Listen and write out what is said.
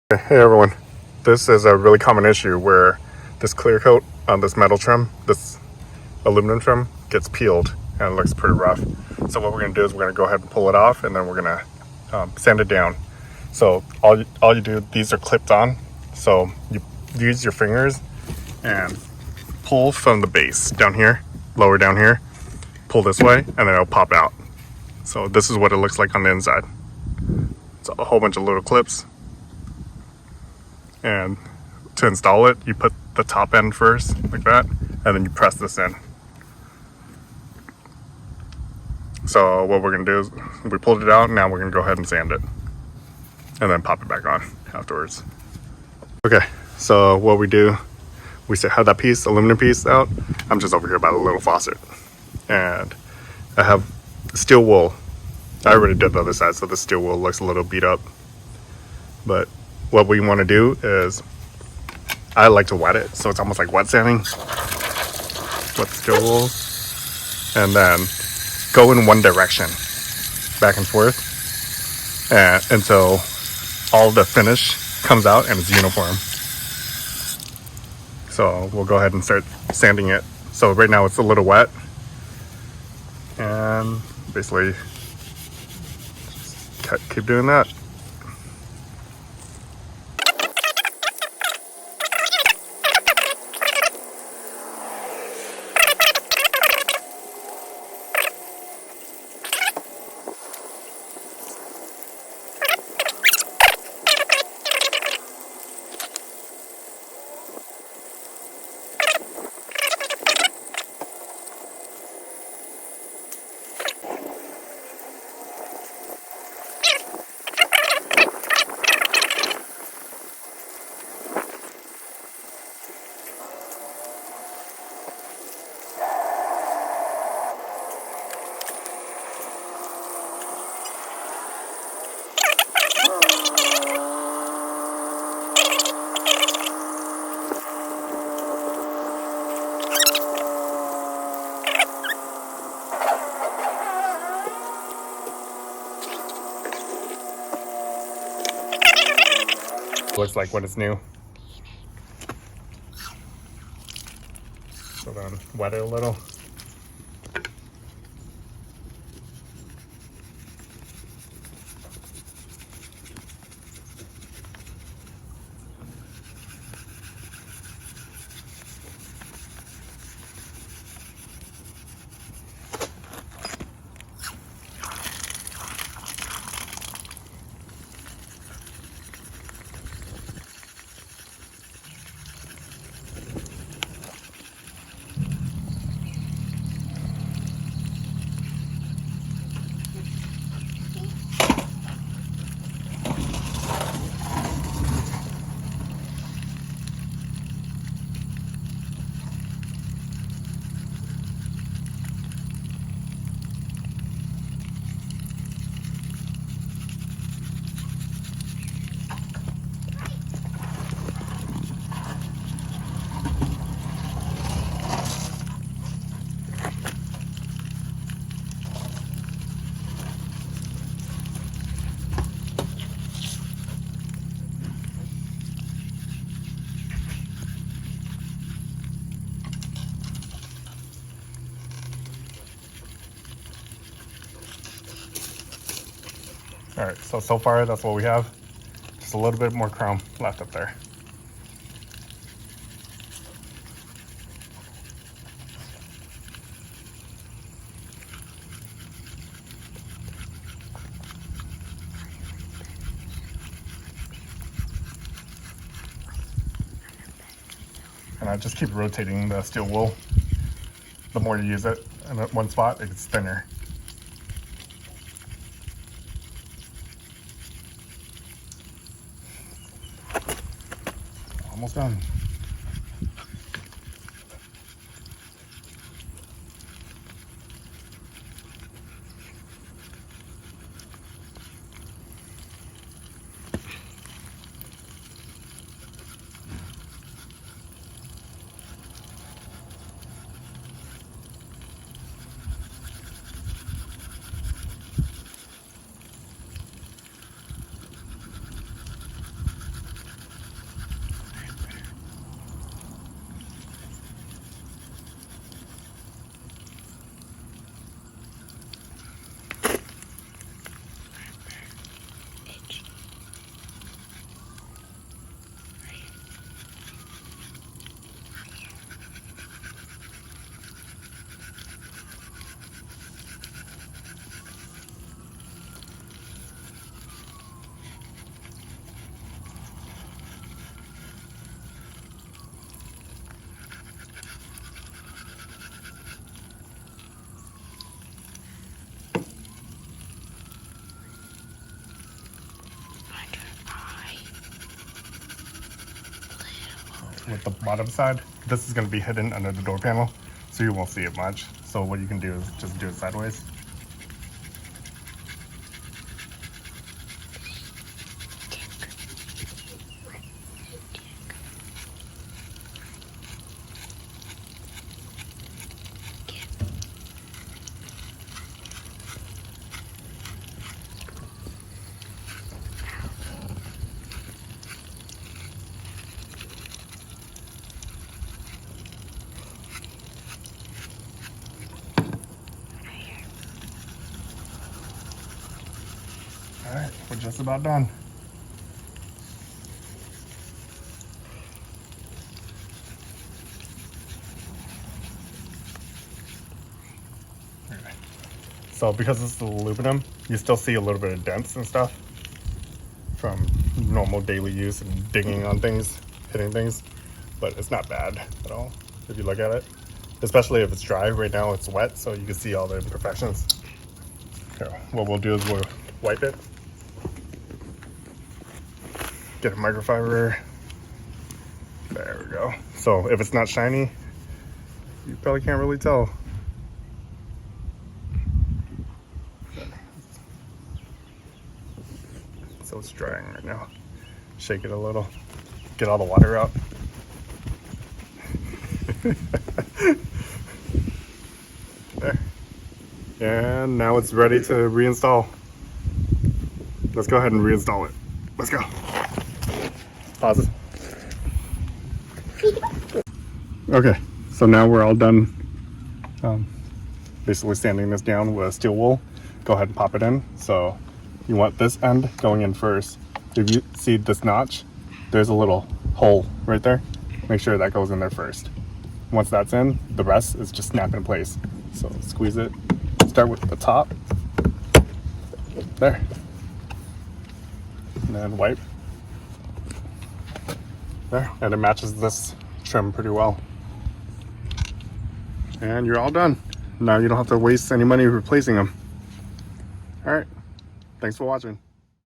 Hey everyone, this is a really common issue where this clear coat on this metal trim, this aluminum trim, gets peeled and it looks pretty rough. So what we're going to do is we're going to go ahead and pull it off, and then we're going to sand it down. So all you do, these are clipped on, so you use your fingers and pull from the base down here, lower down here, pull this way, and then it'll pop out. So this is what it looks like on the inside. It's a whole bunch of little clips. And to install it, you put the top end first, like that, and then you press this in. So what we're gonna do is, we pulled it out, now we're gonna go ahead and sand it. And then pop it back on afterwards. Okay, so what we do, we have that piece, aluminum piece out. I'm just over here by the little faucet. And I have steel wool. I already did the other side, so the steel wool looks a little beat up. But what we want to do is, I like to wet it, so it's almost like wet sanding. Wet steel wool, and then go in one direction, back and forth, until all the finish comes out and it's uniform. So we'll go ahead and start sanding it. So right now it's a little wet, and basically just keep doing that. Looks like when it's new. So then wet it a little. All right, so far that's what we have. Just a little bit more chrome left up there. And I just keep rotating the steel wool. The more you use it in one spot, it gets thinner. Almost done. with the bottom side. This is going to be hidden under the door panel, so you won't see it much. So what you can do is just do it sideways. All right, we're just about done. Okay. So because it's aluminum, you still see a little bit of dents and stuff from normal daily use and digging on things, hitting things, but it's not bad at all if you look at it, especially if it's dry. Right now it's wet, so you can see all the imperfections. Here, what we'll do is we'll wipe it, get a microfiber. There we go. So if it's not shiny, you probably can't really tell. So it's drying right now. Shake it a little, get all the water out. There. And now it's ready to reinstall. Let's go ahead and reinstall it. Let's go. Pause it. Okay, so now we're all done basically sanding this down with steel wool. Go ahead and pop it in. So you want this end going in first. If you see this notch, there's a little hole right there. Make sure that goes in there first. Once that's in, the rest is just snap in place. So squeeze it, start with the top, there, and then wipe, there, and it matches this trim pretty well. And you're all done. Now you don't have to waste any money replacing them. All right, thanks for watching.